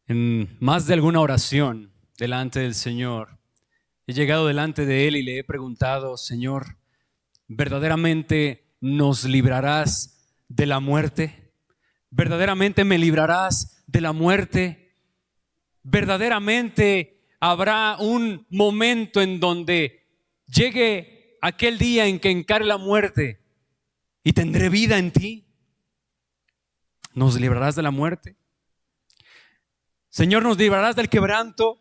En más de alguna oración delante del Señor, he llegado delante de Él y le he preguntado: Señor, ¿verdaderamente nos librarás de la muerte? ¿Verdaderamente me librarás de la muerte? ¿Verdaderamente habrá un momento en donde llegue aquel día en que encare la muerte y tendré vida en ti? ¿Nos librarás de la muerte? Señor, nos librarás del quebranto,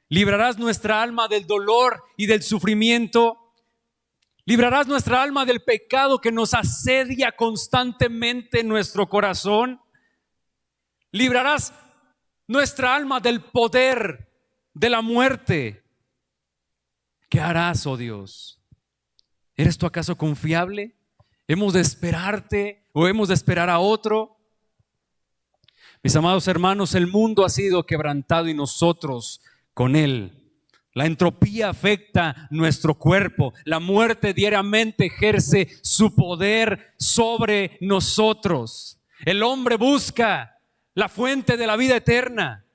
librarás nuestra alma del dolor y del sufrimiento, librarás nuestra alma del pecado que nos asedia constantemente en nuestro corazón, librarás nuestra alma del poder de la muerte. ¿Qué harás, oh Dios? ¿Eres tú acaso confiable? ¿Hemos de esperarte o hemos de esperar a otro? Mis amados hermanos, el mundo ha sido quebrantado y nosotros con él. La entropía afecta nuestro cuerpo. La muerte diariamente ejerce su poder sobre nosotros. El hombre busca la fuente de la vida eterna,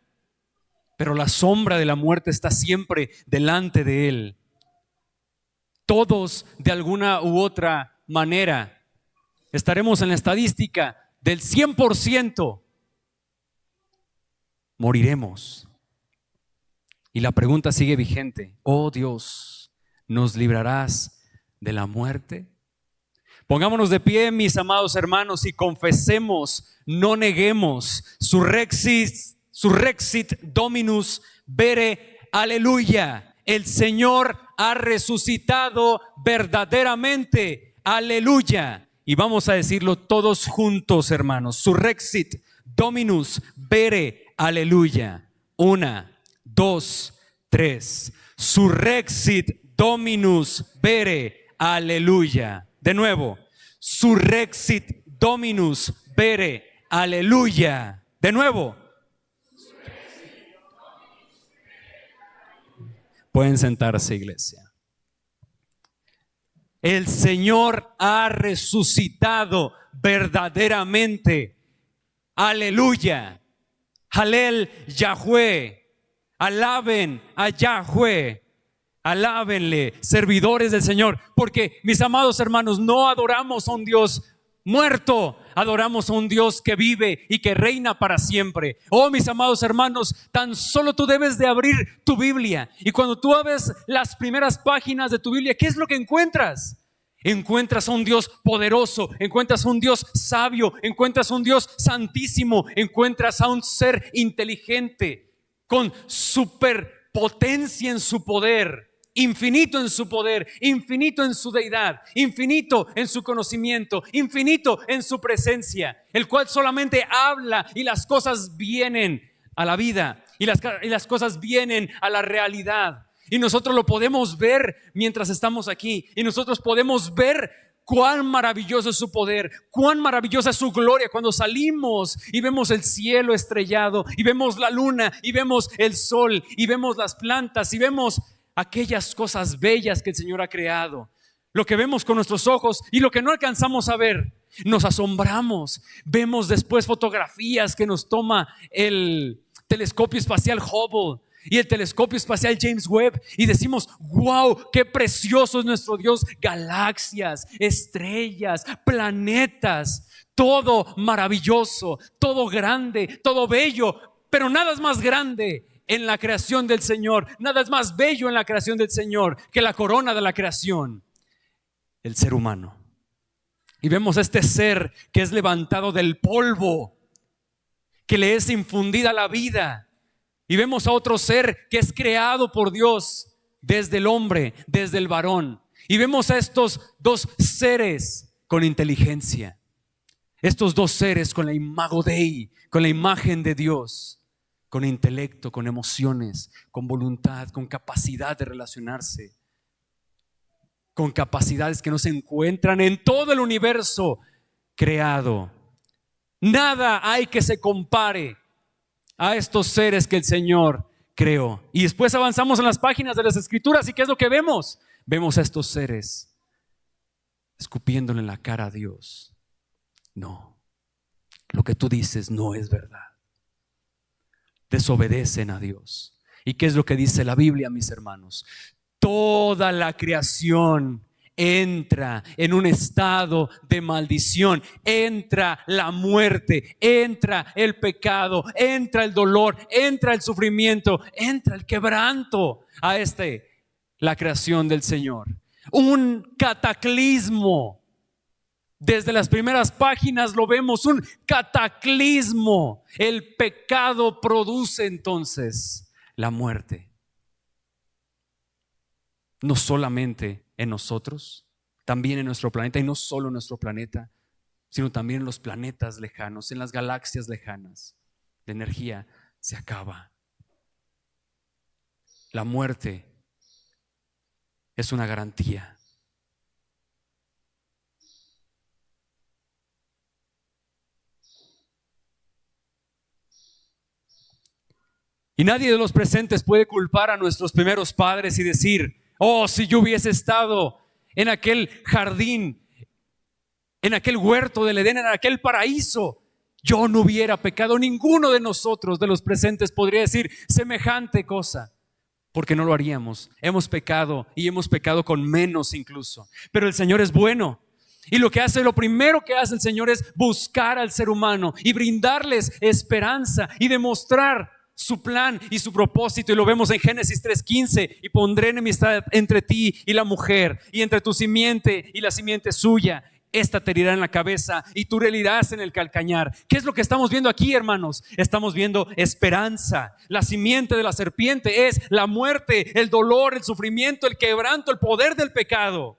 pero la sombra de la muerte está siempre delante de él. Todos, de alguna u otra manera, estaremos en la estadística del 100%. Moriremos. Y la pregunta sigue vigente: oh Dios, ¿nos librarás de la muerte? Pongámonos de pie, mis amados hermanos, y confesemos, no neguemos: surrexit Dominus vere, aleluya. El Señor ha resucitado verdaderamente, aleluya. Y vamos a decirlo todos juntos, hermanos: surrexit Dominus vere, aleluya. 1, 2, 3. Surrexit Dominus vere, aleluya. De nuevo: surrexit Dominus vere, aleluya. De nuevo. Pueden sentarse, iglesia. El Señor ha resucitado verdaderamente, aleluya. Halel Yahweh. Alaben a Yahweh. Alábenle, servidores del Señor, porque, mis amados hermanos, no adoramos a un Dios muerto, adoramos a un Dios que vive y que reina para siempre. Oh, mis amados hermanos, tan solo tú debes de abrir tu Biblia, y cuando tú abres las primeras páginas de tu Biblia, ¿qué es lo que encuentras? Encuentras a un Dios poderoso, encuentras a un Dios sabio, encuentras a un Dios santísimo, encuentras a un ser inteligente con superpotencia en su poder, infinito en su poder, infinito en su deidad, infinito en su conocimiento, infinito en su presencia, el cual solamente habla y las cosas vienen a la vida, y las cosas vienen a la realidad. Y nosotros lo podemos ver mientras estamos aquí, y nosotros podemos ver cuán maravilloso es su poder, cuán maravillosa es su gloria cuando salimos y vemos el cielo estrellado, y vemos la luna, y vemos el sol, y vemos las plantas, y vemos aquellas cosas bellas que el Señor ha creado. Lo que vemos con nuestros ojos y lo que no alcanzamos a ver, nos asombramos. Vemos después fotografías que nos toma el telescopio espacial Hubble y el telescopio espacial James Webb, y decimos: wow, qué precioso es nuestro Dios. Galaxias, estrellas, planetas, todo maravilloso, todo grande, todo bello, pero nada es más grande en la creación del Señor, nada es más bello en la creación del Señor que la corona de la creación, el ser humano. Y vemos este ser que es levantado del polvo, que le es infundida la vida. Y vemos a otro ser que es creado por Dios desde el hombre, desde el varón. Y vemos a estos dos seres con inteligencia, estos dos seres con la imago Dei, con la imagen de Dios, con intelecto, con emociones, con voluntad, con capacidad de relacionarse, con capacidades que no se encuentran en todo el universo creado. Nada hay que se compare a estos seres que el Señor creó. Y después avanzamos en las páginas de las Escrituras, ¿y qué es lo que vemos? Vemos a estos seres escupiéndole en la cara a Dios. No, lo que tú dices no es verdad. desobedecen a Dios. ¿Y qué es lo que dice la Biblia, mis hermanos? Toda la creación entra en un estado de maldición. Entra la muerte, entra el pecado, entra el dolor, entra el sufrimiento, entra el quebranto a la creación del Señor. Un cataclismo. Desde las primeras páginas lo vemos, un cataclismo. El pecado produce entonces la muerte. No solamente en nosotros, también en nuestro planeta, y no solo en nuestro planeta, sino también en los planetas lejanos, en las galaxias lejanas. La energía se acaba. La muerte es una garantía. Y nadie de los presentes puede culpar a nuestros primeros padres y decir: oh, si yo hubiese estado en aquel jardín, en aquel huerto del Edén, en aquel paraíso, yo no hubiera pecado. Ninguno de nosotros, de los presentes, podría decir semejante cosa, porque no lo haríamos. Hemos pecado, y hemos pecado con menos incluso. Pero el Señor es bueno. Y lo primero que hace el Señor es buscar al ser humano y brindarles esperanza y demostrar su plan y su propósito. Y lo vemos en Génesis 3:15: y pondré enemistad entre ti y la mujer, y entre tu simiente y la simiente suya. Esta te herirá en la cabeza y tú le herirás en el calcañar. ¿Qué es lo que estamos viendo aquí, hermanos? Estamos viendo esperanza. La simiente de la serpiente es la muerte, el dolor, el sufrimiento, el quebranto, el poder del pecado.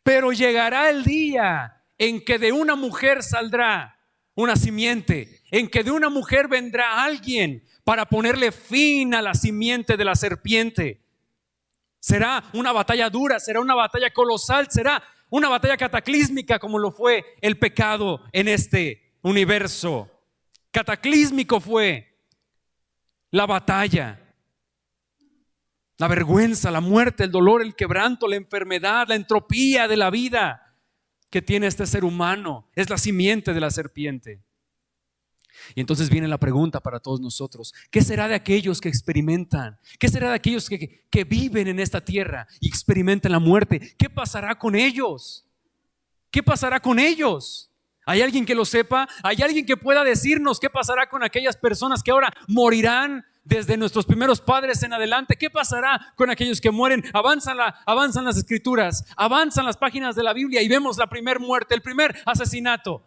Pero llegará el día en que de una mujer saldrá una simiente, en que de una mujer vendrá alguien para ponerle fin a la simiente de la serpiente. Será una batalla dura, será una batalla colosal, será una batalla cataclísmica, como lo fue el pecado en este universo. Cataclísmico fue la batalla, la vergüenza, la muerte, el dolor, el quebranto, la enfermedad, la entropía de la vida que tiene este ser humano. Es la simiente de la serpiente. Y entonces viene la pregunta para todos nosotros: ¿qué será de aquellos que experimentan? ¿Qué será de aquellos que viven en esta tierra y experimentan la muerte? ¿Qué pasará con ellos? ¿Qué pasará con ellos? ¿Hay alguien que lo sepa? ¿Hay alguien que pueda decirnos qué pasará con aquellas personas que ahora morirán desde nuestros primeros padres en adelante? ¿Qué pasará con aquellos que mueren? Avanzan las escrituras, avanzan las páginas de la Biblia y vemos la primer muerte, el primer asesinato.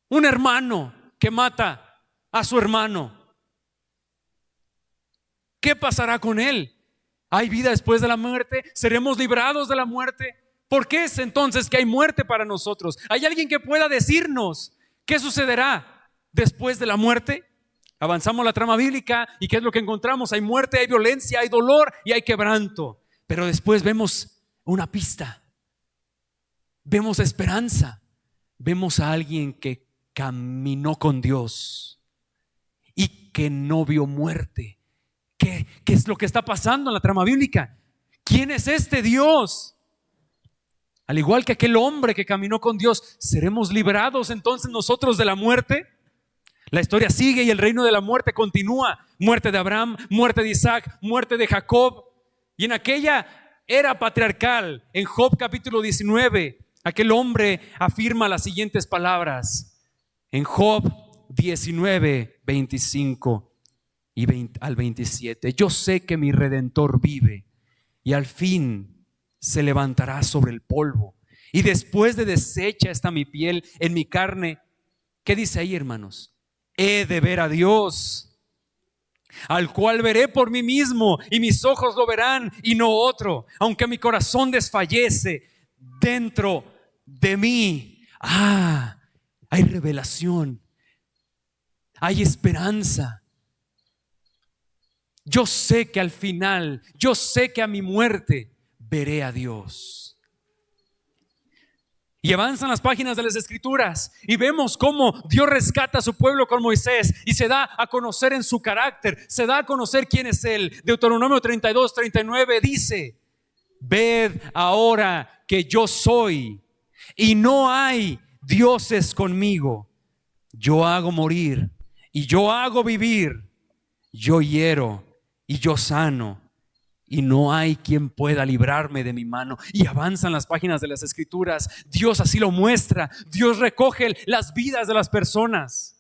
Un hermano que mata a su hermano. ¿Qué pasará con él? ¿Hay vida después de la muerte? ¿Seremos librados de la muerte? ¿Por qué es entonces que hay muerte para nosotros? ¿Hay alguien que pueda decirnos qué sucederá después de la muerte? Avanzamos la trama bíblica y ¿qué es lo que encontramos? Hay muerte, hay violencia, hay dolor y hay quebranto. Pero después vemos una pista. Vemos esperanza. Vemos a alguien que caminó con Dios y que no vio muerte. ¿Qué es lo que está pasando en la trama bíblica? ¿Quién es este Dios? Al igual que aquel hombre que caminó con Dios, ¿seremos librados entonces nosotros de la muerte? La historia sigue y el reino de la muerte continúa. Muerte de Abraham, muerte de Isaac, muerte de Jacob. Y en aquella era patriarcal, en Job capítulo 19, aquel hombre afirma las siguientes palabras. En Job 19, 25 al 27: yo sé que mi Redentor vive y al fin se levantará sobre el polvo, y después de deshecha está mi piel, en mi carne. ¿Qué dice ahí, hermanos? He de ver a Dios, al cual veré por mí mismo, y mis ojos lo verán y no otro, aunque mi corazón desfallece dentro de mí. Hay revelación, hay esperanza. Yo sé que al final, yo sé que a mi muerte veré a Dios. Y avanzan las páginas de las escrituras y vemos cómo Dios rescata a su pueblo con Moisés y se da a conocer en su carácter, se da a conocer quién es Él. Deuteronomio 32, 39 dice: ved ahora que yo soy y no hay Dios es conmigo. Yo hago morir y yo hago vivir. Yo hiero y yo sano, y no hay quien pueda librarme de mi mano. Y avanzan las páginas de las Escrituras. Dios así lo muestra. Dios recoge las vidas de las personas.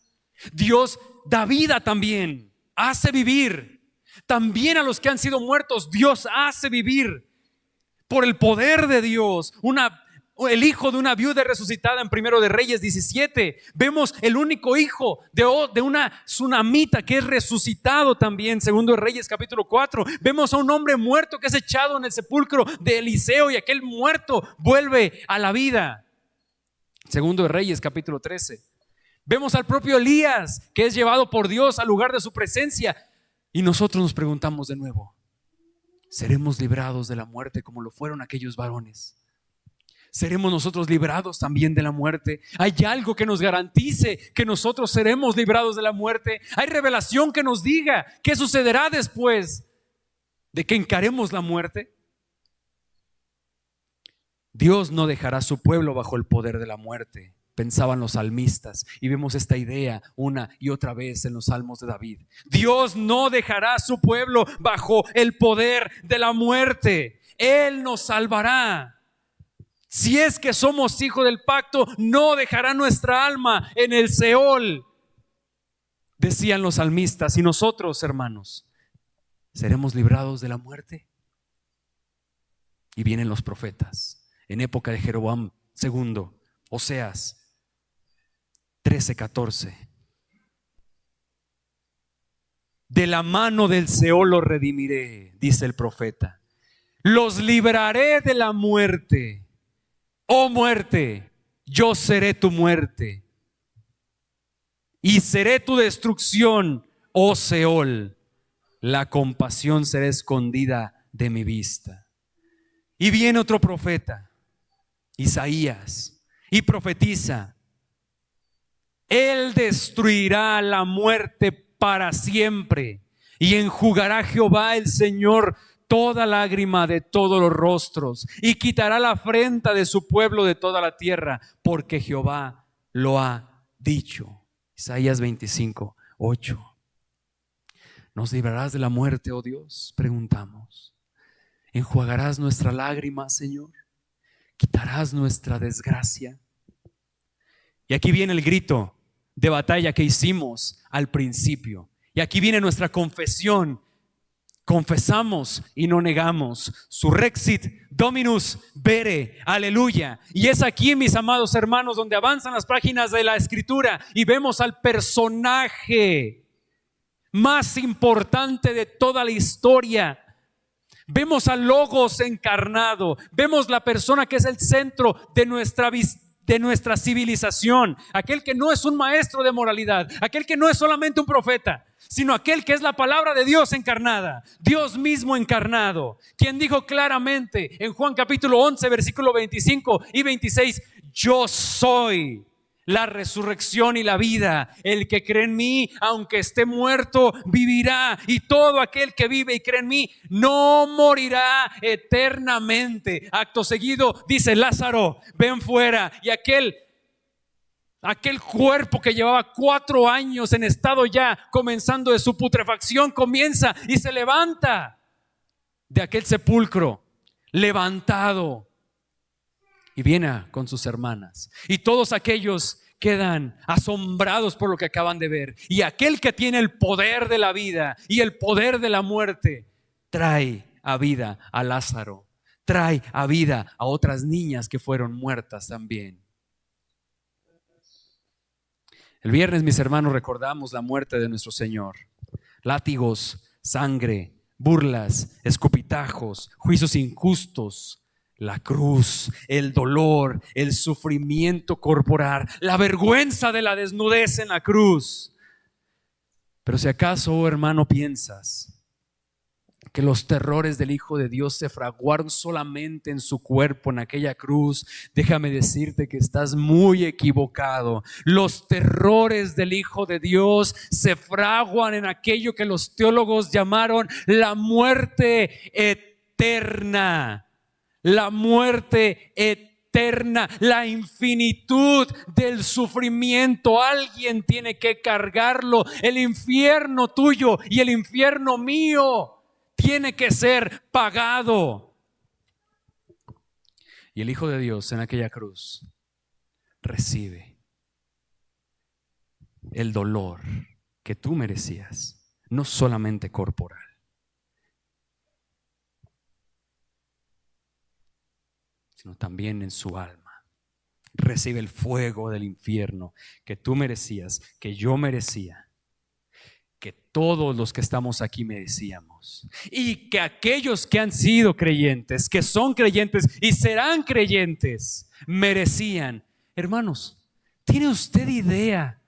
Dios da vida también, hace vivir. También a los que han sido muertos, Dios hace vivir. Por el poder de Dios, el hijo de una viuda resucitada en Primero de Reyes 17. Vemos el único hijo de una tsunamita que es resucitado también, Segundo de Reyes capítulo 4. Vemos a un hombre muerto que es echado en el sepulcro de Eliseo y aquel muerto vuelve a la vida. Segundo de Reyes capítulo 13. Vemos al propio Elías que es llevado por Dios al lugar de su presencia. Y nosotros nos preguntamos de nuevo, ¿seremos librados de la muerte como lo fueron aquellos varones? ¿Seremos nosotros librados también de la muerte? ¿Hay algo que nos garantice que nosotros seremos librados de la muerte? ¿Hay revelación que nos diga qué sucederá después de que encaremos la muerte? Dios no dejará a su pueblo bajo el poder de la muerte, pensaban los salmistas, y vemos esta idea una y otra vez en los salmos de David. Dios no dejará a su pueblo bajo el poder de la muerte. Él nos salvará. Si es que somos hijos del pacto, no dejará nuestra alma en el Seol, decían los salmistas. Y nosotros, hermanos, ¿seremos librados de la muerte? Y vienen los profetas en época de Jeroboam II, Oseas 13:14. De la mano del Seol los redimiré, dice el profeta. Los libraré de la muerte. Oh muerte, yo seré tu muerte y seré tu destrucción, oh Seol. La compasión será escondida de mi vista. Y viene otro profeta, Isaías, y profetiza: Él destruirá la muerte para siempre, y enjugará Jehová el Señor toda lágrima de todos los rostros, y quitará la afrenta de su pueblo de toda la tierra, porque Jehová lo ha dicho. Isaías 25:8. ¿Nos librarás de la muerte, oh Dios?, preguntamos. ¿Enjuagarás nuestra lágrima, Señor? ¿Quitarás nuestra desgracia? Y aquí viene el grito de batalla que hicimos al principio. Y aquí viene nuestra confesión. Confesamos y no negamos. Surrexit Dominus vere, aleluya. Y es aquí, mis amados hermanos, donde avanzan las páginas de la Escritura y vemos al personaje más importante de toda la historia. Vemos al Logos encarnado. Vemos la persona que es el centro de nuestra civilización, aquel que no es un maestro de moralidad, aquel que no es solamente un profeta, sino aquel que es la palabra de Dios encarnada, Dios mismo encarnado, quien dijo claramente en Juan capítulo 11 versículo 25 y 26: yo soy la resurrección y la vida. El que cree en mí, aunque esté muerto, vivirá. Y todo aquel que vive y cree en mí no morirá eternamente. Acto seguido dice: Lázaro, ven fuera. Y aquel cuerpo que llevaba 4 años en estado ya comenzando de su putrefacción, comienza y se levanta de aquel sepulcro, levantado. Y viene con sus hermanas. Y todos aquellos quedan asombrados por lo que acaban de ver. Y aquel que tiene el poder de la vida y el poder de la muerte, trae a vida a Lázaro. Trae a vida a otras niñas que fueron muertas también. El viernes, mis hermanos, recordamos la muerte de nuestro Señor. Látigos, sangre, burlas, escupitajos, juicios injustos, la cruz, el dolor, el sufrimiento corporal, la vergüenza de la desnudez en la cruz. Pero si acaso, oh hermano, piensas que los terrores del Hijo de Dios se fraguaron solamente en su cuerpo, en aquella cruz, déjame decirte que estás muy equivocado. Los terrores del Hijo de Dios se fraguan en aquello que los teólogos llamaron la muerte eterna. La muerte eterna. eterna, la infinitud del sufrimiento. Alguien tiene que cargarlo. El infierno tuyo y el infierno mío tiene que ser pagado. Y el Hijo de Dios en aquella cruz recibe el dolor que tú merecías, no solamente corporal, sino también en su alma. Recibe el fuego del infierno que tú merecías, que yo merecía, que todos los que estamos aquí merecíamos, y que aquellos que han sido creyentes, que son creyentes y serán creyentes, merecían. Hermanos, ¿tiene usted idea?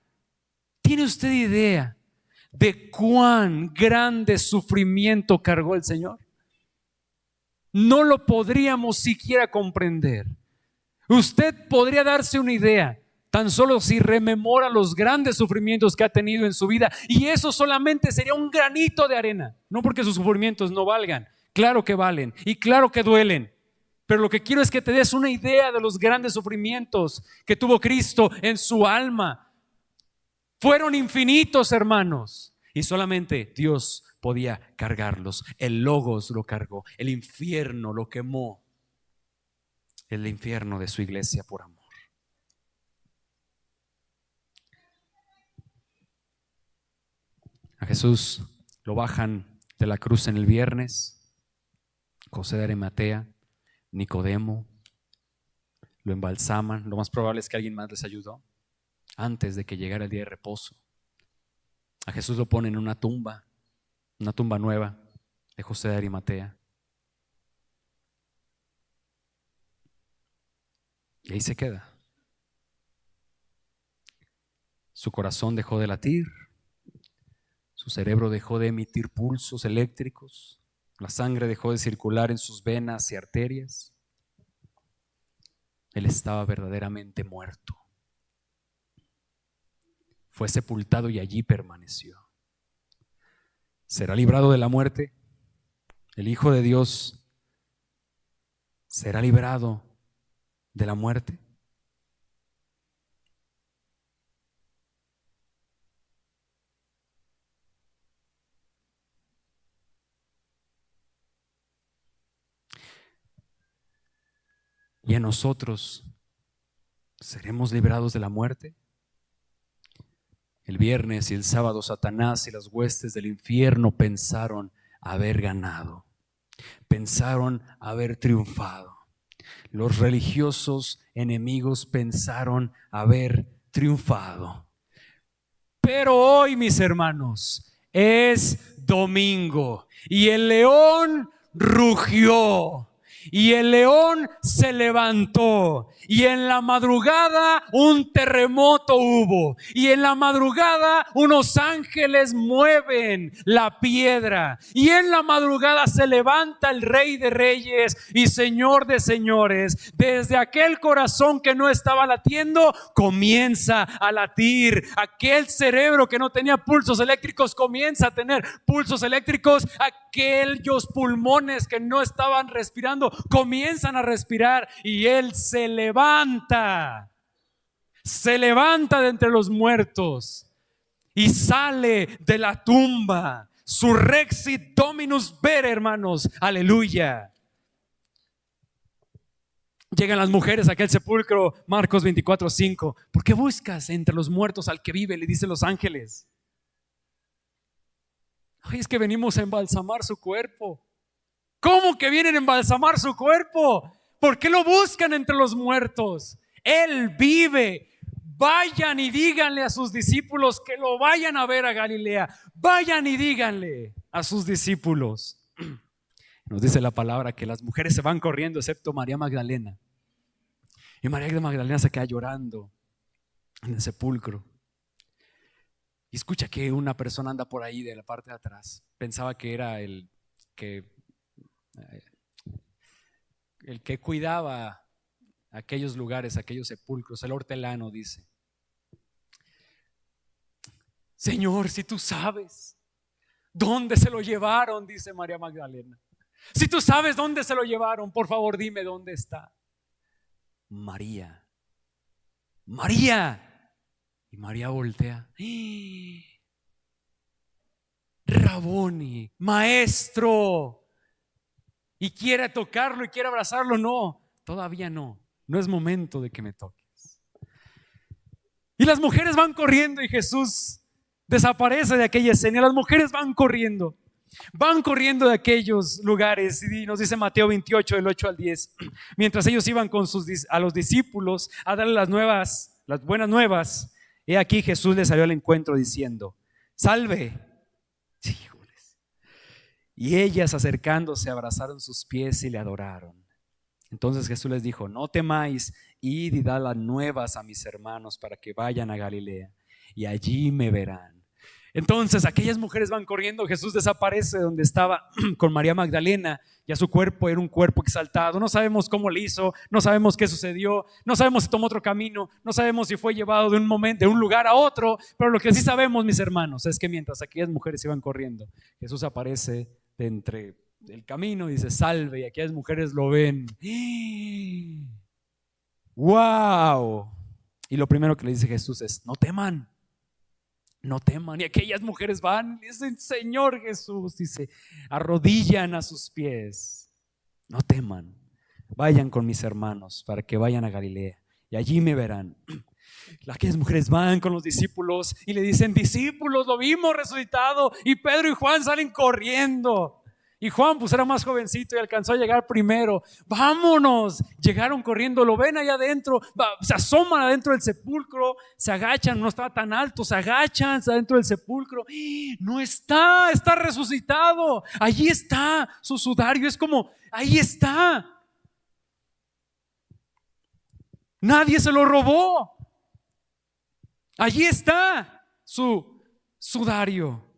¿Tiene usted idea de cuán grande sufrimiento cargó el Señor? No lo podríamos siquiera comprender. Usted podría darse una idea tan solo si rememora los grandes sufrimientos que ha tenido en su vida, y eso solamente sería un granito de arena. No porque sus sufrimientos no valgan, claro que valen y claro que duelen, pero lo que quiero es que te des una idea de los grandes sufrimientos que tuvo Cristo en su alma. Fueron infinitos, hermanos, y solamente Dios podía cargarlos. El Logos lo cargó, el infierno lo quemó, el infierno de su iglesia por amor. A Jesús lo bajan de la cruz en el viernes, José de Arimatea, Nicodemo, lo embalsaman. Lo más probable es que alguien más les ayudó antes de que llegara el día de reposo. A Jesús lo ponen en una tumba nueva de José de Arimatea. Y ahí se queda. Su corazón dejó de latir, su cerebro dejó de emitir pulsos eléctricos, la sangre dejó de circular en sus venas y arterias. Él estaba verdaderamente muerto. Fue sepultado y allí permaneció. ¿Será librado de la muerte? El Hijo de Dios será librado de la muerte. ¿Y en nosotros seremos librados de la muerte? El viernes y el sábado Satanás y las huestes del infierno pensaron haber ganado, pensaron haber triunfado. Los religiosos enemigos pensaron haber triunfado. Pero hoy, mis hermanos, es domingo y el león rugió. Y el león se levantó, y en la madrugada un terremoto hubo, y en la madrugada unos ángeles mueven la piedra, y en la madrugada se levanta el Rey de Reyes y Señor de Señores. Desde aquel corazón que no estaba latiendo comienza a latir. Aquel cerebro que no tenía pulsos eléctricos comienza a tener pulsos eléctricos. Aquellos pulmones que no estaban respirando comienzan a respirar, y Él se levanta de entre los muertos y sale de la tumba. Surrexit Dominus Vere, hermanos, aleluya. Llegan las mujeres a aquel sepulcro, Marcos 24:5. ¿Por qué buscas entre los muertos al que vive?, le dicen los ángeles. Ay, es que venimos a embalsamar su cuerpo. ¿Cómo que vienen a embalsamar su cuerpo? ¿Por qué lo buscan entre los muertos? Él vive. Vayan y díganle a sus discípulos que lo vayan a ver a Galilea. Vayan y díganle a sus discípulos. Nos dice la palabra que las mujeres se van corriendo, excepto María Magdalena. Y María Magdalena se queda llorando en el sepulcro. Y escucha que una persona anda por ahí de la parte de atrás. Pensaba que era el que cuidaba aquellos lugares, aquellos sepulcros, el hortelano. Dice: Señor, si tú sabes dónde se lo llevaron, dice María Magdalena. Si tú sabes dónde se lo llevaron, por favor dime dónde está. María, María. Y María voltea. Raboni, maestro. Y quiere tocarlo y quiere abrazarlo. No, todavía no. No es momento de que me toques. Y las mujeres van corriendo y Jesús desaparece de aquella escena. Las mujeres van corriendo de aquellos lugares. Y nos dice Mateo 28, del 8 al 10. Mientras ellos iban con a los discípulos a darle las buenas nuevas, he aquí Jesús les salió al encuentro diciendo: salve. Híjoles. Y ellas, acercándose, abrazaron sus pies y le adoraron. Entonces Jesús les dijo: no temáis, id y dad las nuevas a mis hermanos para que vayan a Galilea y allí me verán. Entonces aquellas mujeres van corriendo. Jesús desaparece de donde estaba con María Magdalena. Ya su cuerpo era un cuerpo exaltado. No sabemos cómo le hizo, no sabemos qué sucedió, no sabemos si tomó otro camino, no sabemos si fue llevado de un momento, de un lugar a otro. Pero lo que sí sabemos, mis hermanos, es que mientras aquellas mujeres iban corriendo, Jesús aparece de entre el camino y dice: salve. Y aquellas mujeres lo ven. ¡Wow! Y lo primero que le dice Jesús es: no teman. No teman. Y aquellas mujeres van y dicen: Señor Jesús, dice, arrodillan a sus pies. No teman, vayan con mis hermanos para que vayan a Galilea y allí me verán. Aquellas mujeres van con los discípulos y le dicen: discípulos, lo vimos resucitado. Y Pedro y Juan salen corriendo. Y Juan pues era más jovencito y alcanzó a llegar primero. Vámonos. Llegaron corriendo, lo ven allá adentro, se asoman adentro del sepulcro, se agachan, no estaba tan alto, se agachan adentro del sepulcro. No está resucitado. Allí está su sudario, es como, ahí está. Nadie se lo robó. Allí está su sudario.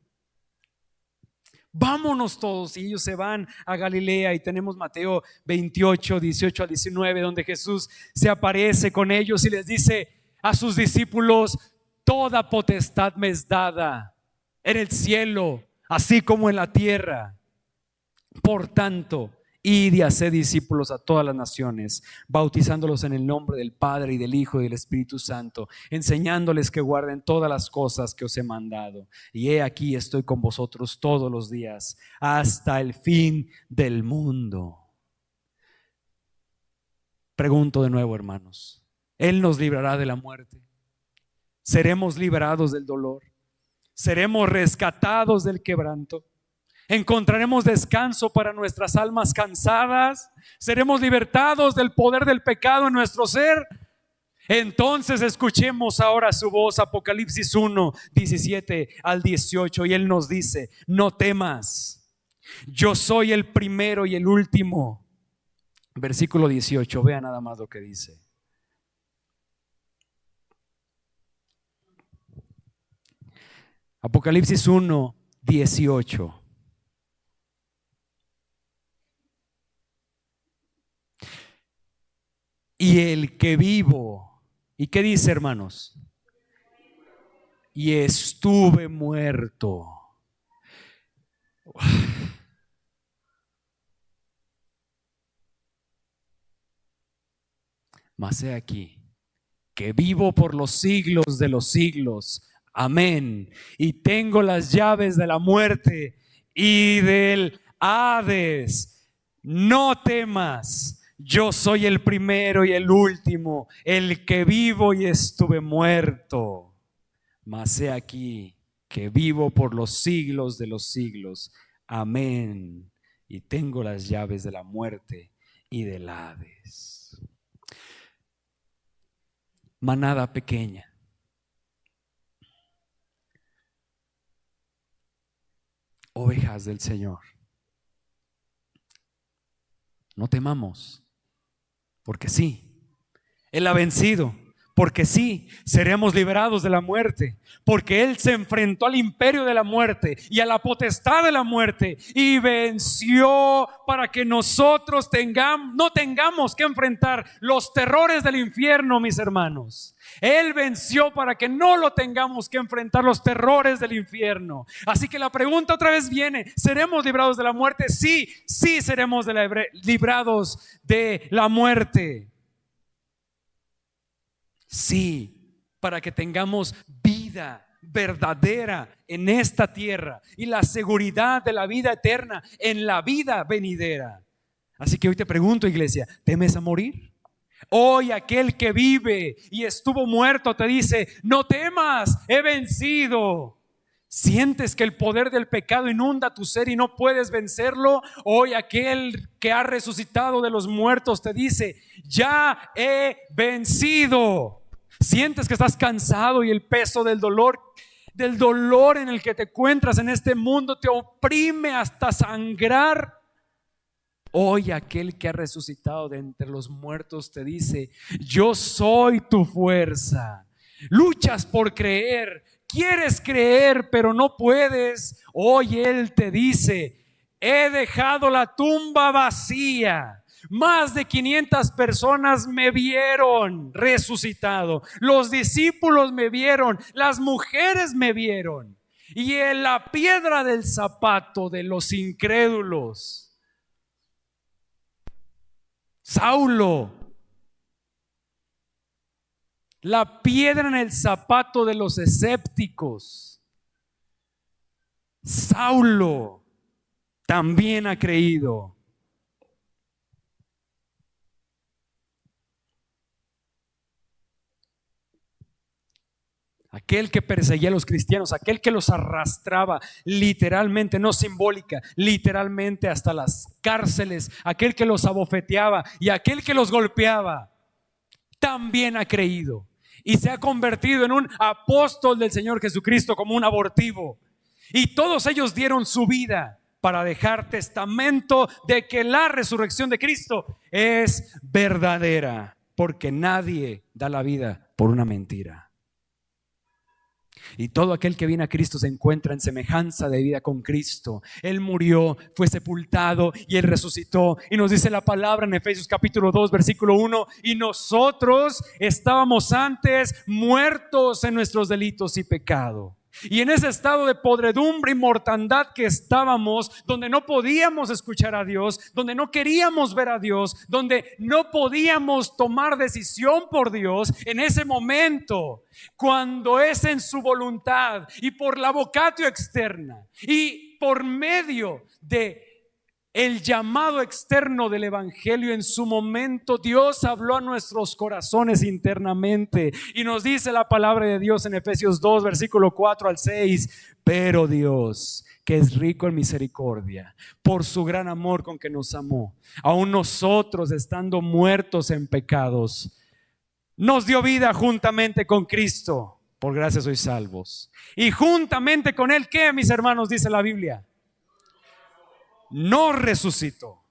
Vámonos todos. Y ellos se van a Galilea. Y tenemos Mateo 28, 18 al 19, donde Jesús se aparece con ellos y les dice a sus discípulos: toda potestad me es dada en el cielo, así como en la tierra. Por tanto, id y haced discípulos a todas las naciones, bautizándolos en el nombre del Padre y del Hijo y del Espíritu Santo, enseñándoles que guarden todas las cosas que os he mandado. Y he aquí, estoy con vosotros todos los días hasta el fin del mundo. Pregunto de nuevo, hermanos: ¿Él nos librará de la muerte? ¿Seremos liberados del dolor? ¿Seremos rescatados del quebranto? ¿Encontraremos descanso para nuestras almas cansadas? ¿Seremos libertados del poder del pecado en nuestro ser? Entonces escuchemos ahora su voz. Apocalipsis 1, 17 al 18. Y Él nos dice: no temas, yo soy el primero y el último. Versículo 18, vea nada más lo que dice. Apocalipsis 1, 18. Y el que vivo, ¿y qué dice, hermanos? Y estuve muerto. Mas he aquí que vivo por los siglos de los siglos. Amén. Y tengo las llaves de la muerte y del Hades. No temas. Yo soy el primero y el último, el que vivo y estuve muerto. Mas he aquí que vivo por los siglos de los siglos. Amén. Y tengo las llaves de la muerte y del Hades. Manada pequeña, ovejas del Señor, no temamos. Porque sí, Él ha vencido. Porque sí, seremos liberados de la muerte. Porque Él se enfrentó al imperio de la muerte y a la potestad de la muerte y venció para que nosotros no tengamos que enfrentar los terrores del infierno, mis hermanos. Él venció para que no lo tengamos que enfrentar, los terrores del infierno. Así que la pregunta otra vez viene: ¿seremos librados de la muerte? Sí, sí seremos librados de la muerte. Sí, para que tengamos vida verdadera en esta tierra y la seguridad de la vida eterna en la vida venidera. Así que hoy te pregunto, iglesia, ¿temes a morir? Hoy aquel que vive y estuvo muerto te dice: no temas, he vencido. ¿Sientes que el poder del pecado inunda tu ser y no puedes vencerlo? Hoy aquel que ha resucitado de los muertos te dice: ya he vencido. ¿Sientes que estás cansado y el peso del dolor en el que te encuentras en este mundo te oprime hasta sangrar? Hoy aquel que ha resucitado de entre los muertos te dice: yo soy tu fuerza. Luchas por creer, quieres creer pero no puedes. Hoy Él te dice: he dejado la tumba vacía. Más de 500 personas me vieron resucitado. Los discípulos me vieron, las mujeres me vieron. Y en la piedra del zapato de los incrédulos, Saulo, la piedra en el zapato de los escépticos, Saulo también ha creído. Aquel que perseguía a los cristianos, aquel que los arrastraba literalmente, no simbólica, literalmente hasta las cárceles, aquel que los abofeteaba y aquel que los golpeaba, también ha creído y se ha convertido en un apóstol del Señor Jesucristo, como un abortivo. Y todos ellos dieron su vida para dejar testamento de que la resurrección de Cristo es verdadera, porque nadie da la vida por una mentira. Y todo aquel que viene a Cristo se encuentra en semejanza de vida con Cristo. Él murió, fue sepultado y Él resucitó. Y nos dice la palabra en Efesios capítulo 2 versículo 1: y nosotros estábamos antes muertos en nuestros delitos y pecado. Y en ese estado de podredumbre y mortandad que estábamos, donde no podíamos escuchar a Dios, donde no queríamos ver a Dios, donde no podíamos tomar decisión por Dios, en ese momento, cuando es en su voluntad y por la vocatio externa y por medio de el llamado externo del evangelio, en su momento Dios habló a nuestros corazones internamente y nos dice la palabra de Dios en Efesios 2 versículo 4 al 6: pero Dios, que es rico en misericordia, por su gran amor con que nos amó, aun nosotros estando muertos en pecados, nos dio vida juntamente con Cristo. Por gracia sois salvos. Y juntamente con Él, ¿qué, mis hermanos? Dice la Biblia: nos resucitó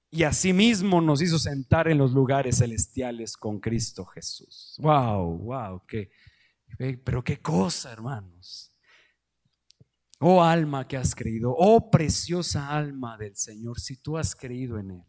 y asimismo nos hizo sentar en los lugares celestiales con Cristo Jesús. Wow, pero qué cosa, hermanos. Oh alma que has creído, oh preciosa alma del Señor, si tú has creído en Él,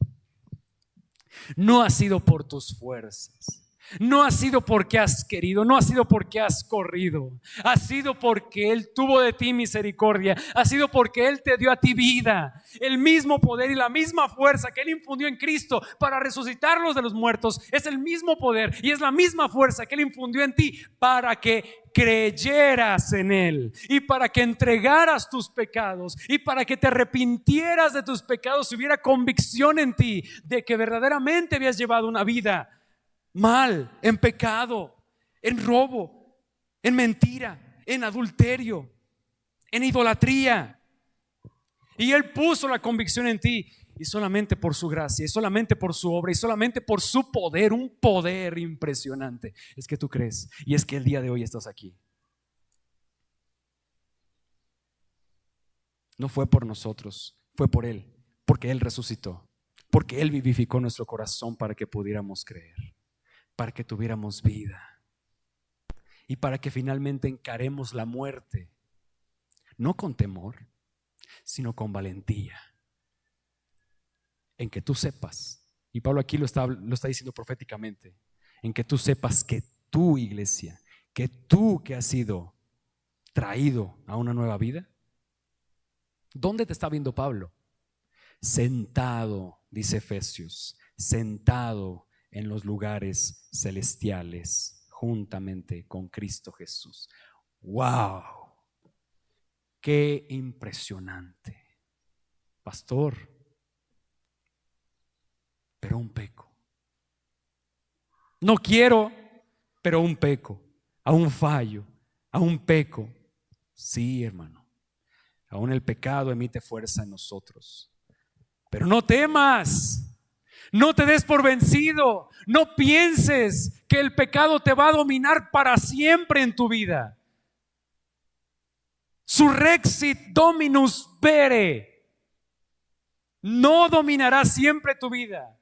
no ha sido por tus fuerzas, no ha sido porque has querido, no ha sido porque has corrido, ha sido porque Él tuvo de ti misericordia, ha sido porque Él te dio a ti vida, el mismo poder y la misma fuerza que Él infundió en Cristo para resucitarlos de los muertos. Es el mismo poder y es la misma fuerza que Él infundió en ti para que creyeras en Él y para que entregaras tus pecados y para que te arrepintieras de tus pecados, y hubiera convicción en ti de que verdaderamente habías llevado una vida mal, en pecado, en robo, en mentira, en adulterio, en idolatría. Y Él puso la convicción en ti, y solamente por su gracia, y solamente por su obra, y solamente por su poder, un poder impresionante, es que tú crees, y es que el día de hoy estás aquí. No fue por nosotros, fue por Él, porque Él resucitó, porque Él vivificó nuestro corazón para que pudiéramos creer, para que tuviéramos vida y para que finalmente encaremos la muerte, no con temor, sino con valentía. En que tú sepas, y Pablo aquí lo está diciendo proféticamente, en que tú sepas que tú, iglesia, que tú que has sido traído a una nueva vida. ¿Dónde te está viendo Pablo? Sentado, dice Efesios, sentado en los lugares celestiales juntamente con Cristo Jesús. ¡Wow! ¡Qué impresionante! Pastor, pero aún peco. No quiero, pero aún peco. Aún fallo, aún peco. Sí, hermano, aún el pecado emite fuerza en nosotros. Pero no temas, no te des por vencido, no pienses que el pecado te va a dominar para siempre en tu vida. Surrexit Dominus vere. No dominará siempre tu vida.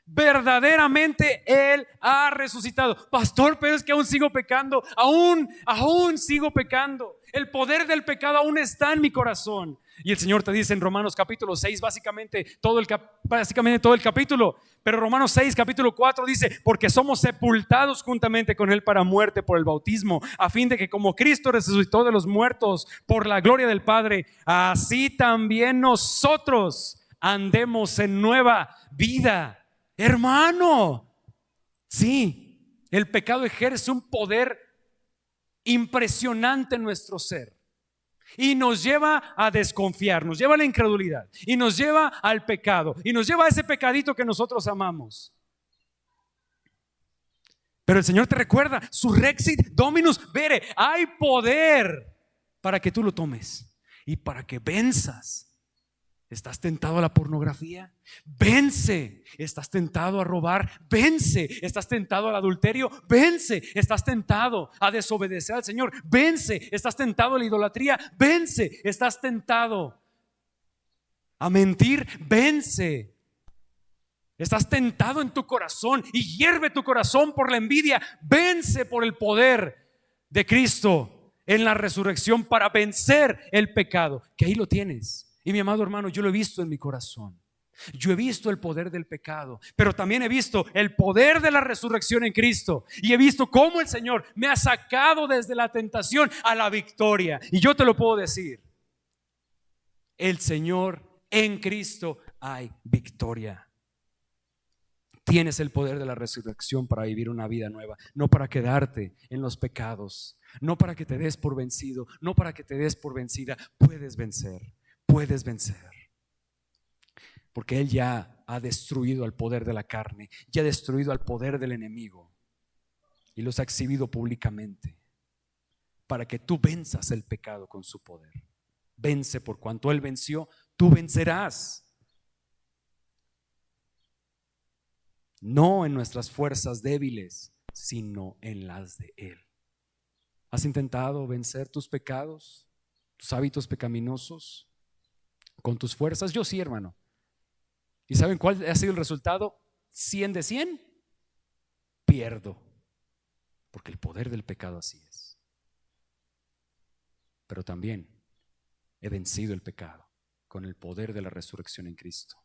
Verdaderamente Él ha resucitado. Pastor, pero es que aún sigo pecando. Aún sigo pecando. El poder del pecado aún está en mi corazón. Y el Señor te dice en Romanos capítulo 6, básicamente todo el capítulo. Pero Romanos 6, capítulo 4 dice: porque somos sepultados juntamente con Él para muerte por el bautismo, a fin de que como Cristo resucitó de los muertos por la gloria del Padre, así también nosotros andemos en nueva vida. Hermano, sí, el pecado ejerce un poder impresionante en nuestro ser y nos lleva a desconfiar, nos lleva a la incredulidad y nos lleva al pecado y nos lleva a ese pecadito que nosotros amamos. Pero el Señor te recuerda: Surrexit Dominus vere. Hay poder para que tú lo tomes y para que venzas. ¿Estás tentado a la pornografía? Vence. ¿Estás tentado a robar? Vence. ¿Estás tentado al adulterio? Vence. ¿Estás tentado a desobedecer al Señor? Vence. ¿Estás tentado a la idolatría? Vence. ¿Estás tentado a mentir? Vence. ¿Estás tentado en tu corazón y hierve tu corazón por la envidia? Vence por el poder de Cristo en la resurrección para vencer el pecado, que ahí lo tienes. Y mi amado hermano, yo lo he visto en mi corazón. Yo he visto el poder del pecado, pero también he visto el poder de la resurrección en Cristo. Y he visto cómo el Señor me ha sacado desde la tentación a la victoria. Y yo te lo puedo decir: el Señor, en Cristo hay victoria. Tienes el poder de la resurrección para vivir una vida nueva, no para quedarte en los pecados, no para que te des por vencido, no para que te des por vencida. Puedes vencer. Puedes vencer, porque Él ya ha destruido al poder de la carne, ya ha destruido al poder del enemigo y los ha exhibido públicamente para que tú venzas el pecado con su poder. Vence, por cuanto Él venció, tú vencerás. No en nuestras fuerzas débiles, sino en las de Él. ¿Has intentado vencer tus pecados, tus hábitos pecaminosos con tus fuerzas? Yo sí, hermano. ¿Y saben cuál ha sido el resultado? 100 de 100. Pierdo, porque el poder del pecado así es. Pero también he vencido el pecado con el poder de la resurrección en Cristo.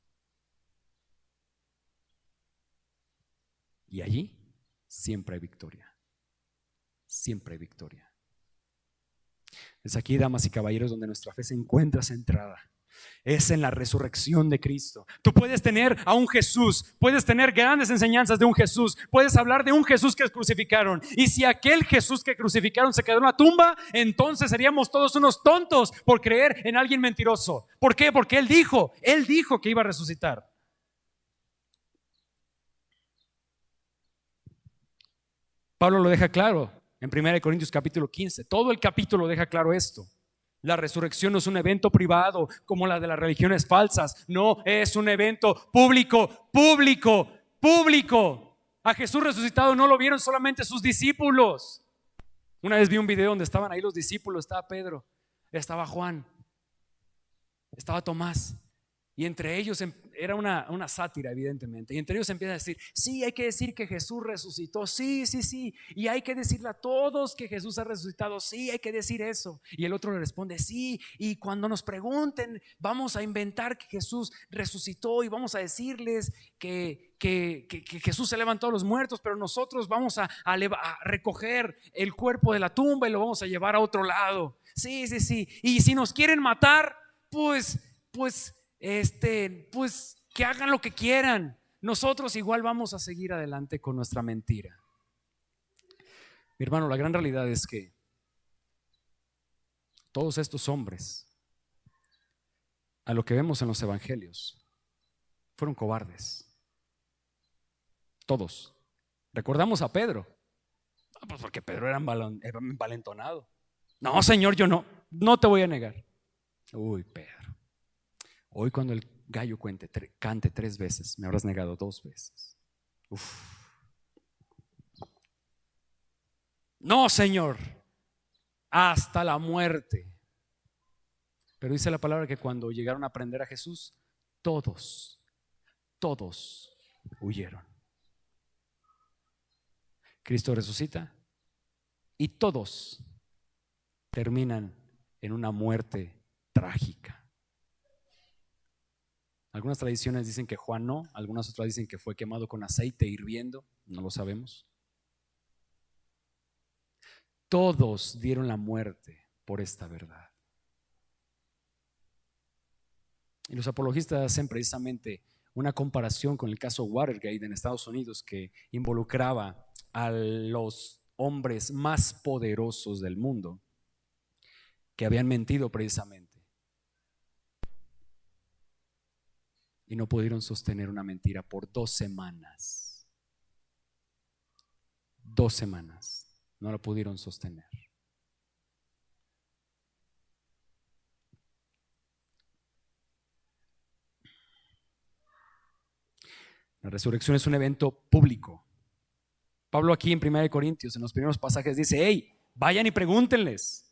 Y allí siempre hay victoria. Siempre hay victoria. Es aquí, damas y caballeros, donde nuestra fe se encuentra centrada. Es en la resurrección de Cristo. Tú puedes tener a un Jesús, puedes tener grandes enseñanzas de un Jesús, puedes hablar de un Jesús que crucificaron, y si aquel Jesús que crucificaron se quedó en la tumba, entonces seríamos todos unos tontos por creer en alguien mentiroso. ¿Por qué? Porque Él dijo que iba a resucitar. Pablo lo deja claro en 1 Corintios capítulo 15. Todo el capítulo deja claro esto. La resurrección no es un evento privado como la de las religiones falsas. No, es un evento público. A Jesús resucitado no lo vieron solamente sus discípulos. Una vez vi un video donde estaban ahí los discípulos. Estaba Pedro, estaba Juan, estaba Tomás. Y entre ellos era una sátira, evidentemente. Y entre ellos empieza a decir: sí, hay que decir que Jesús resucitó. Sí. Y hay que decirle a todos que Jesús ha resucitado. Sí, hay que decir eso. Y el otro le responde: sí. Y cuando nos pregunten, vamos a inventar que Jesús resucitó y vamos a decirles que Jesús se levantó a los muertos, pero nosotros vamos a recoger el cuerpo de la tumba y lo vamos a llevar a otro lado. Sí. Y si nos quieren matar, pues que hagan lo que quieran. nosotros igual vamos a seguir adelante con nuestra mentira. Mi hermano, la gran realidad es que todos estos hombres, a lo que vemos en los evangelios, fueron cobardes. Todos. Recordamos a Pedro. Pues porque Pedro era envalentonado. No, Señor, yo no te voy a negar. Uy, Pedro, hoy cuando el gallo cante 3 veces, me habrás negado 2 veces. Uf. No, Señor, hasta la muerte. Pero dice la palabra que cuando llegaron a prender a Jesús, todos huyeron. Cristo resucita y todos terminan en una muerte trágica. Algunas tradiciones dicen que Juan no, algunas otras dicen que fue quemado con aceite hirviendo, no lo sabemos. Todos dieron la muerte por esta verdad. Y los apologistas hacen precisamente una comparación con el caso Watergate en Estados Unidos, que involucraba a los hombres más poderosos del mundo que habían mentido precisamente y no pudieron sostener una mentira por 2 semanas. 2 semanas no la pudieron sostener. La resurrección es un evento público. Pablo aquí en 1 Corintios, en los primeros pasajes, dice: hey, vayan y pregúntenles.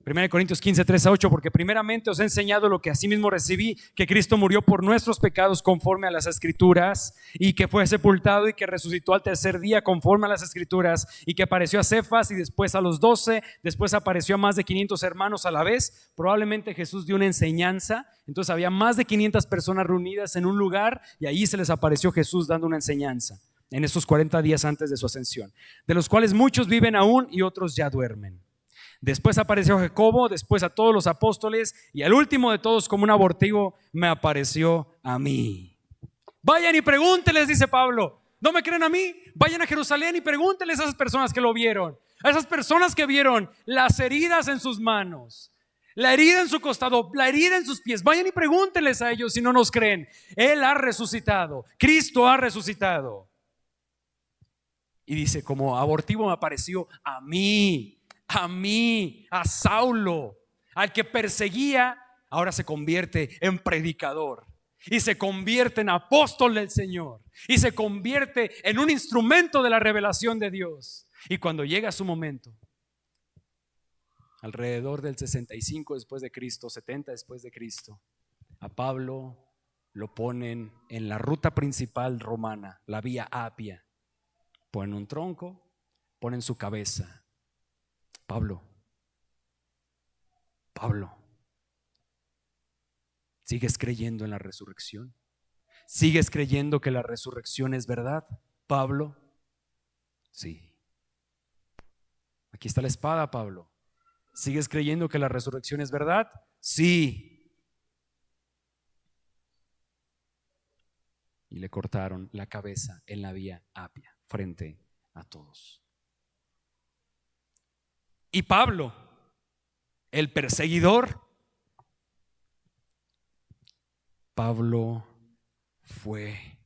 1 Corintios 15, 3 a 8, porque primeramente os he enseñado lo que asimismo recibí, que Cristo murió por nuestros pecados conforme a las Escrituras, y que fue sepultado y que resucitó al tercer día conforme a las Escrituras, y que apareció a Cefas y después a los 12, después apareció a más de 500 hermanos a la vez. Probablemente Jesús dio una enseñanza, entonces había más de 500 personas reunidas en un lugar y ahí se les apareció Jesús dando una enseñanza en esos 40 días antes de su ascensión, de los cuales muchos viven aún y otros ya duermen. Después apareció Jacobo, después a todos los apóstoles, y al último de todos, como un abortivo, me apareció a mí. Vayan y pregúntenles, dice Pablo. ¿No me creen a mí? Vayan a Jerusalén y pregúntenles a esas personas que lo vieron, a esas personas que vieron las heridas en sus manos, la herida en su costado, la herida en sus pies. Vayan y pregúntenles a ellos si no nos creen. Él ha resucitado, Cristo ha resucitado. Y dice, como abortivo me apareció a mí, a Saulo, al que perseguía. Ahora se convierte en predicador y se convierte en apóstol del Señor y se convierte en un instrumento de la revelación de Dios. Y cuando llega su momento, alrededor del 65 después de Cristo, 70 después de Cristo, a Pablo lo ponen en la ruta principal romana, la Vía Apia. Ponen un tronco, ponen su cabeza. Pablo, ¿sigues creyendo en la resurrección? ¿Sigues creyendo que la resurrección es verdad? Pablo, sí. Aquí está la espada, Pablo. ¿Sigues creyendo que la resurrección es verdad? Sí. Y le cortaron la cabeza en la Vía Apia frente a todos. Y Pablo, el perseguidor, Pablo fue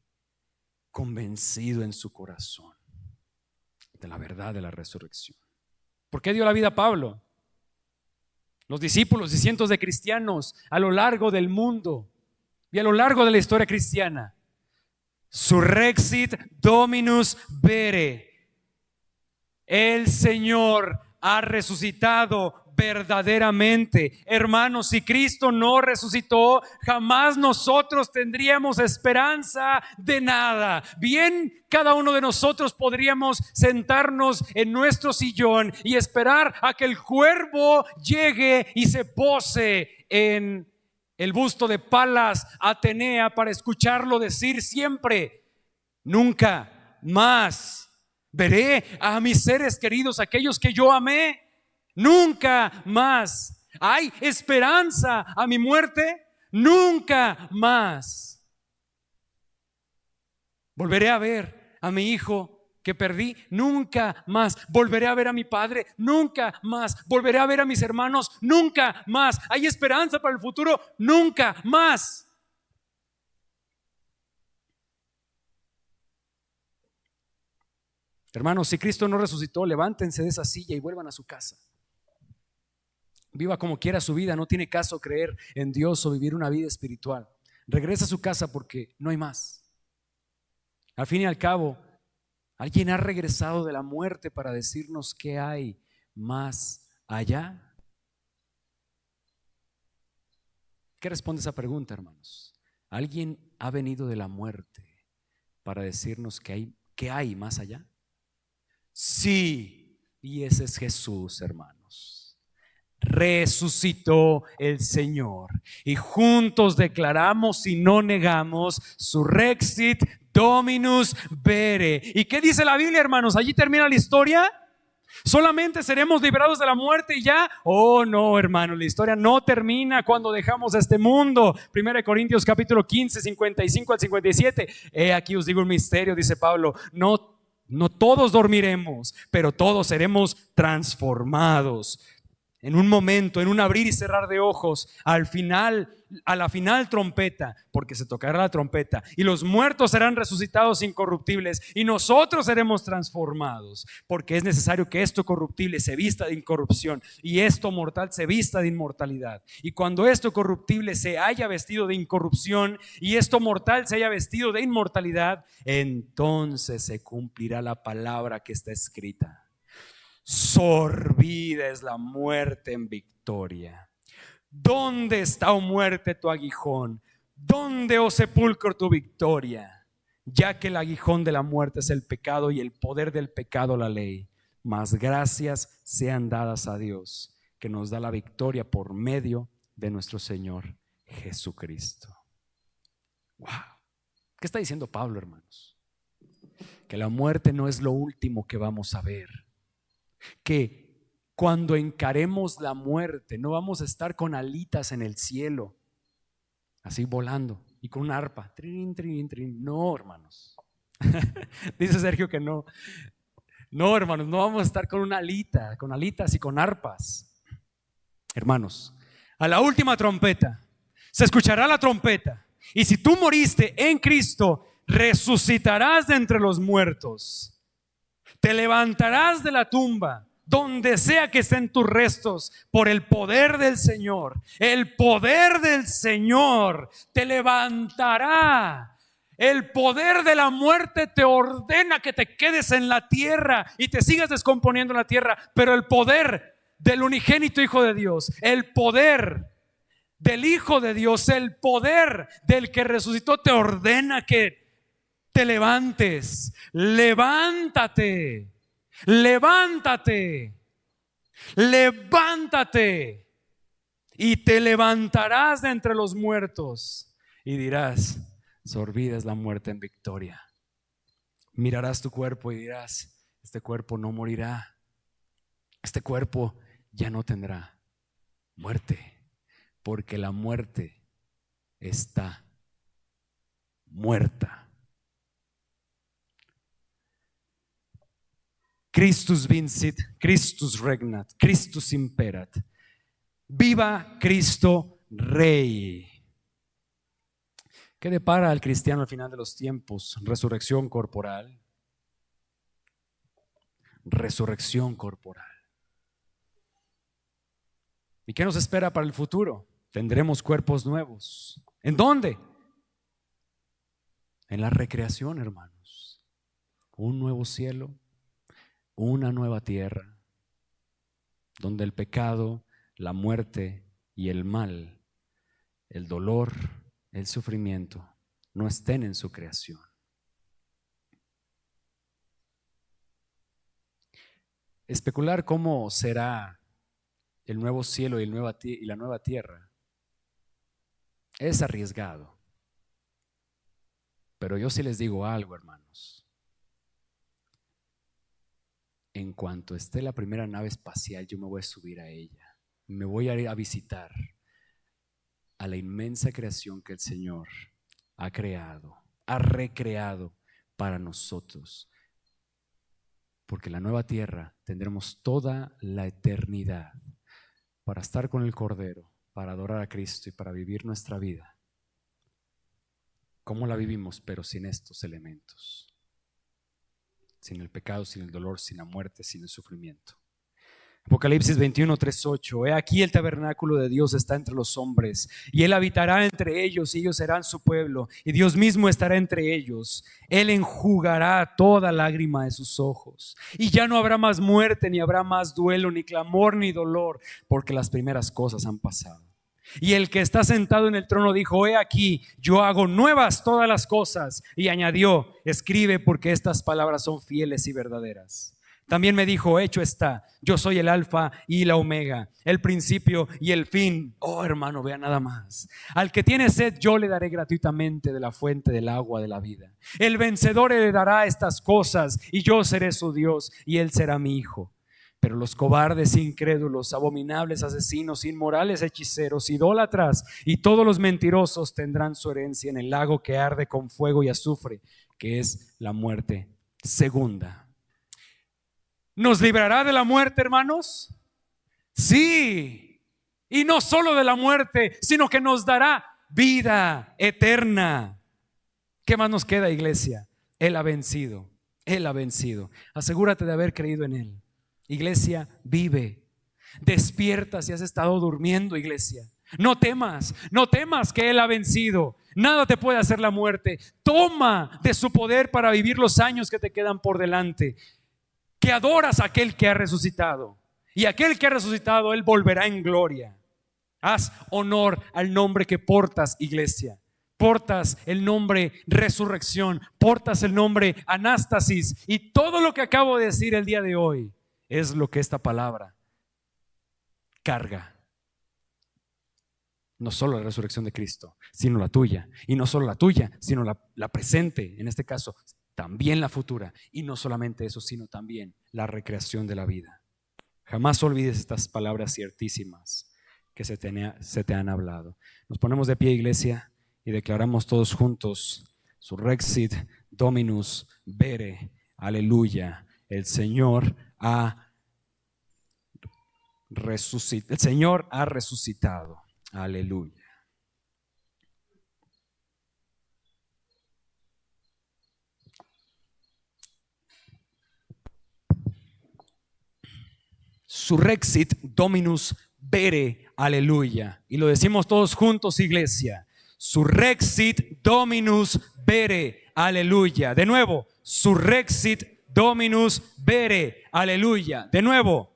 convencido en su corazón de la verdad de la resurrección. ¿Por qué dio la vida a Pablo? Los discípulos y cientos de cristianos a lo largo del mundo y a lo largo de la historia cristiana. Surrexit Dominus vere. El Señor ha resucitado verdaderamente. Hermanos, si Cristo no resucitó, jamás nosotros tendríamos esperanza de nada. Bien, cada uno de nosotros podríamos sentarnos en nuestro sillón y esperar a que el cuervo llegue y se pose en el busto de Palas Atenea para escucharlo decir siempre: nunca más veré a mis seres queridos, aquellos que yo amé. Nunca más. ¿Hay esperanza a mi muerte? Nunca más. Volveré a ver a mi hijo que perdí, nunca más. Volveré a ver a mi padre, nunca más. Volveré a ver a mis hermanos, nunca más. Hay esperanza para el futuro, nunca más. Hermanos, si Cristo no resucitó, levántense de esa silla y vuelvan a su casa. Viva como quiera su vida, no tiene caso creer en Dios o vivir una vida espiritual. Regresa a su casa porque no hay más. Al fin y al cabo, ¿alguien ha regresado de la muerte para decirnos qué hay más allá? ¿Qué responde esa pregunta, hermanos? ¿Alguien ha venido de la muerte para decirnos qué hay más allá? Sí, y ese es Jesús, hermanos. Resucitó el Señor y juntos declaramos y no negamos: Surrexit Dominus Vere. ¿Y qué dice la Biblia, hermanos? Allí termina la historia. ¿Solamente seremos liberados de la muerte y ya? Oh no, hermanos, la historia no termina cuando dejamos este mundo. 1 Corintios capítulo 15, 55 al 57. Aquí os digo un misterio, dice Pablo: no todos dormiremos, pero todos seremos transformados. En un momento, en un abrir y cerrar de ojos, a la final trompeta, porque se tocará la trompeta, y los muertos serán resucitados incorruptibles, y nosotros seremos transformados, porque es necesario que esto corruptible se vista de incorrupción, y esto mortal se vista de inmortalidad. Y cuando esto corruptible se haya vestido de incorrupción, y esto mortal se haya vestido de inmortalidad, entonces se cumplirá la palabra que está escrita: sorbida es la muerte en victoria. ¿Dónde está, oh muerte, tu aguijón? ¿Dónde, oh sepulcro, tu victoria? Ya que el aguijón de la muerte es el pecado y el poder del pecado la ley. Mas gracias sean dadas a Dios, que nos da la victoria por medio de nuestro Señor Jesucristo. Wow. ¿Qué está diciendo Pablo, hermanos? Que la muerte no es lo último que vamos a ver. Que cuando encaremos la muerte no vamos a estar con alitas en el cielo, así volando y con un arpa, trin, trin, trin. No, hermanos. Dice Sergio que no. No, hermanos, no vamos a estar con una alita, con alitas y con arpas. Hermanos, a la última trompeta se escuchará la trompeta, y si tú moriste en Cristo, resucitarás de entre los muertos. Te levantarás de la tumba, donde sea que estén tus restos, por el poder del Señor. El poder del Señor te levantará. El poder de la muerte te ordena que te quedes en la tierra y te sigas descomponiendo en la tierra, pero el poder del unigénito Hijo de Dios, el poder del Hijo de Dios, el poder del que resucitó te ordena que te levantes. Levántate, levántate, levántate, y te levantarás de entre los muertos y dirás: sorbida es la muerte en victoria. Mirarás tu cuerpo y dirás: este cuerpo no morirá, este cuerpo ya no tendrá muerte, porque la muerte está muerta. Christus vincit, Christus regnat, Christus imperat. Viva Cristo Rey. ¿Qué depara al cristiano al final de los tiempos? Resurrección corporal. Resurrección corporal. ¿Y qué nos espera para el futuro? Tendremos cuerpos nuevos. ¿En dónde? En la recreación, hermanos. Un nuevo cielo, una nueva tierra, donde el pecado, la muerte y el mal, el dolor, el sufrimiento no estén en su creación. Especular cómo será el nuevo cielo y la nueva tierra es arriesgado. Pero yo sí les digo algo, hermanos. En cuanto esté la primera nave espacial, yo me voy a subir a ella. Me voy a ir a visitar a la inmensa creación que el Señor ha creado, ha recreado para nosotros. Porque en la nueva tierra tendremos toda la eternidad para estar con el Cordero, para adorar a Cristo y para vivir nuestra vida. ¿Cómo la vivimos? Pero sin estos elementos. Sin el pecado, sin el dolor, sin la muerte, sin el sufrimiento. Apocalipsis 21, 3, 8. He aquí el tabernáculo de Dios está entre los hombres, y Él habitará entre ellos, y ellos serán su pueblo, y Dios mismo estará entre ellos. Él enjugará toda lágrima de sus ojos, y ya no habrá más muerte, ni habrá más duelo, ni clamor, ni dolor, porque las primeras cosas han pasado. Y el que está sentado en el trono dijo: he aquí, yo hago nuevas todas las cosas. Y añadió: escribe, porque estas palabras son fieles y verdaderas. También me dijo: hecho está, yo soy el alfa y la omega, el principio y el fin. Oh, hermano, vea nada más. Al que tiene sed, yo le daré gratuitamente de la fuente del agua de la vida. El vencedor heredará estas cosas, y yo seré su Dios, y él será mi hijo. Pero los cobardes, incrédulos, abominables, asesinos, inmorales, hechiceros, idólatras y todos los mentirosos tendrán su herencia en el lago que arde con fuego y azufre, que es la muerte segunda. ¿Nos librará de la muerte, hermanos? Sí. Y no solo de la muerte, sino que nos dará vida eterna. ¿Qué más nos queda, iglesia? Él ha vencido. Él ha vencido. Asegúrate de haber creído en Él. Iglesia, vive. Despierta si has estado durmiendo, iglesia. No temas que Él ha vencido. Nada te puede hacer la muerte. Toma de su poder para vivir los años que te quedan por delante. Que adoras a aquel que ha resucitado. Y aquel que ha resucitado, Él volverá en gloria. Haz honor al nombre que portas, iglesia. Portas el nombre resurrección. Portas el nombre anástasis. Y todo lo que acabo de decir el día de hoy es lo que esta palabra carga. No solo la resurrección de Cristo, sino la tuya. Y no solo la tuya, sino la presente, en este caso, también la futura. Y no solamente eso, sino también la recreación de la vida. Jamás olvides estas palabras ciertísimas que se te han hablado. Nos ponemos de pie, iglesia, y declaramos todos juntos: Surrexit Dominus Vere. Aleluya. El Señor ha resucitado. El Señor ha resucitado. Aleluya. Surrexit Dominus Vere. Aleluya. Y lo decimos todos juntos, iglesia. Surrexit Dominus Vere. Aleluya. De nuevo. Surrexit Dominus Vere. Aleluya. De nuevo.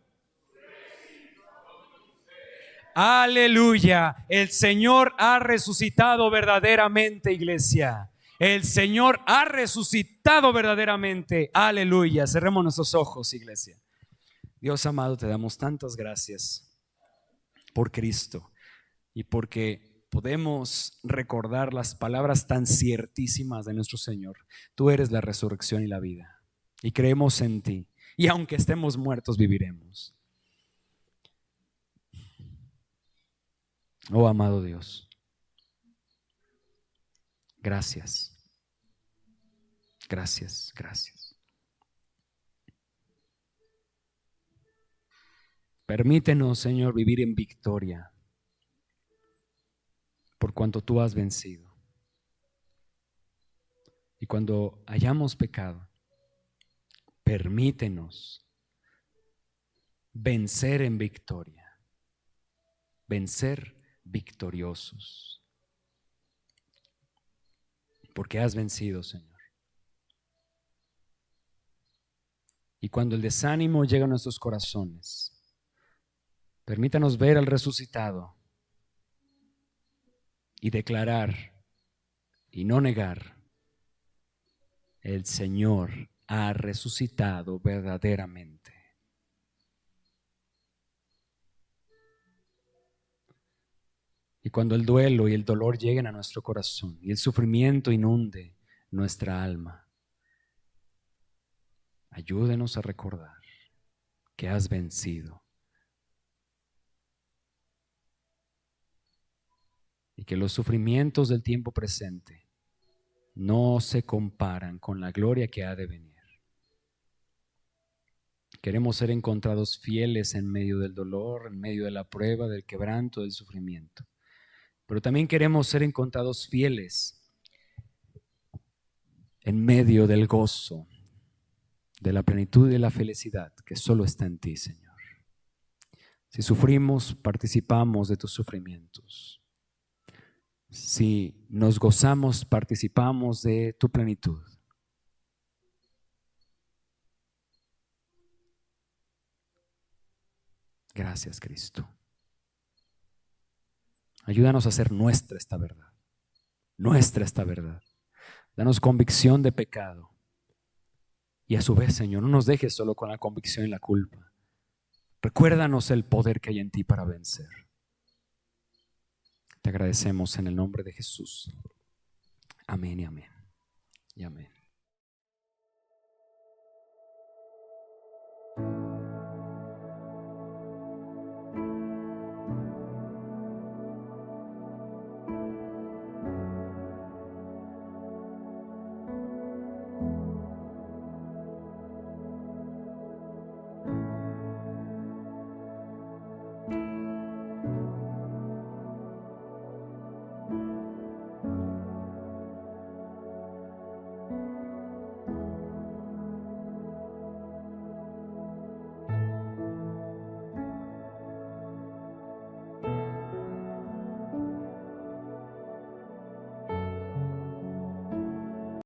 Aleluya. El Señor ha resucitado verdaderamente, iglesia. El Señor ha resucitado verdaderamente. Aleluya. Cerremos nuestros ojos, iglesia. Dios amado, te damos tantas gracias por Cristo y porque podemos recordar las palabras tan ciertísimas de nuestro Señor. Tú eres la resurrección y la vida, y creemos en ti, y aunque estemos muertos, viviremos. Oh amado Dios, gracias, gracias, gracias. Permítenos, Señor, vivir en victoria por cuanto tú has vencido. Y cuando hayamos pecado, permítenos vencer en victoria, vencer victoriosos, porque has vencido, Señor. Y cuando el desánimo llega a nuestros corazones, permítanos ver al resucitado y declarar y no negar: el Señor ha resucitado verdaderamente. Y cuando el duelo y el dolor lleguen a nuestro corazón y el sufrimiento inunde nuestra alma, ayúdenos a recordar que has vencido y que los sufrimientos del tiempo presente no se comparan con la gloria que ha de venir. Queremos ser encontrados fieles en medio del dolor, en medio de la prueba, del quebranto, del sufrimiento. Pero también queremos ser encontrados fieles en medio del gozo, de la plenitud y de la felicidad que solo está en ti, Señor. Si sufrimos, participamos de tus sufrimientos. Si nos gozamos, participamos de tu plenitud. Gracias, Cristo. Ayúdanos a hacer nuestra esta verdad. Nuestra esta verdad. Danos convicción de pecado. Y a su vez, Señor, no nos dejes solo con la convicción y la culpa. Recuérdanos el poder que hay en ti para vencer. Te agradecemos en el nombre de Jesús. Amén y amén. Y amén.